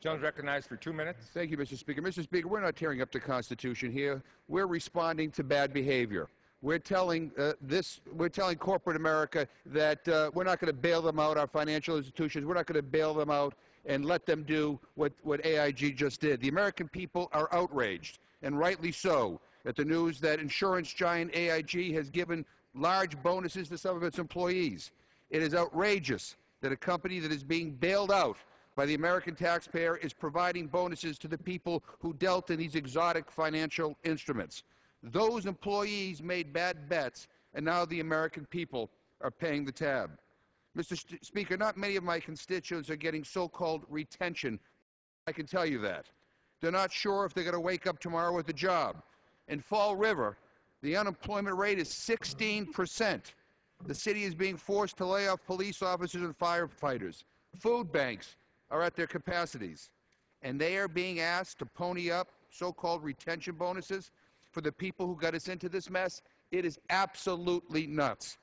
Gentleman recognized for 2 minutes. Thank you, Mr. Speaker. Mr. Speaker, we're not tearing up the Constitution here. We're responding to bad behavior. We're telling corporate America that we're not going to bail them out, our financial institutions. We're not going to bail them out and let them do what AIG just did. The American people are outraged, and rightly so, at the news that insurance giant AIG has given large bonuses to some of its employees. It is outrageous that a company that is being bailed out by the American taxpayer is providing bonuses to the people who dealt in these exotic financial instruments. Those employees made bad bets, and now the American people are paying the tab. Mr. Speaker, not many of my constituents are getting so-called retention. I can tell you that. They're not sure if they're going to wake up tomorrow with a job. In Fall River, the unemployment rate is 16%. The city is being forced to lay off police officers and firefighters. Food banks are at their capacities, and they are being asked to pony up so-called retention bonuses for the people who got us into this mess. It is absolutely nuts.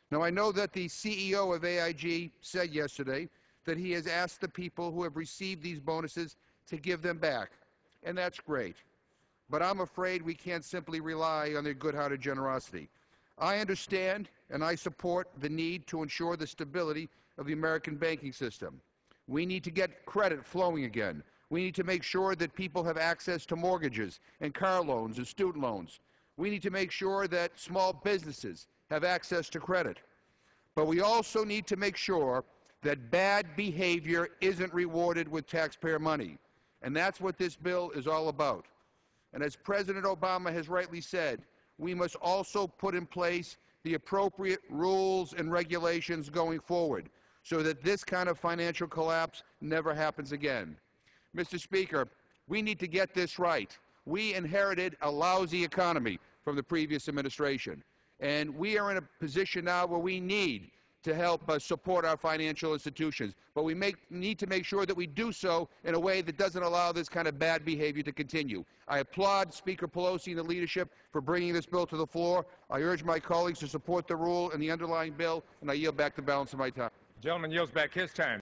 Now, I know that the CEO of AIG said yesterday that he has asked the people who have received these bonuses to give them back, and that's great. But I'm afraid we can't simply rely on their good-hearted generosity. I understand and I support the need to ensure the stability of the American banking system. We need to get credit flowing again. We need to make sure that people have access to mortgages and car loans and student loans. We need to make sure that small businesses have access to credit. But we also need to make sure that bad behavior isn't rewarded with taxpayer money. And that's what this bill is all about. And as President Obama has rightly said, we must also put in place the appropriate rules and regulations going forward so that this kind of financial collapse never happens again. Mr. Speaker, we need to get this right. We inherited a lousy economy from the previous administration, and we are in a position now where we need to help support our financial institutions. But we need to make sure that we do so in a way that doesn't allow this kind of bad behavior to continue. I applaud Speaker Pelosi and the leadership for bringing this bill to the floor. I urge my colleagues to support the rule and the underlying bill, and I yield back the balance of my time. The gentleman yields back his time.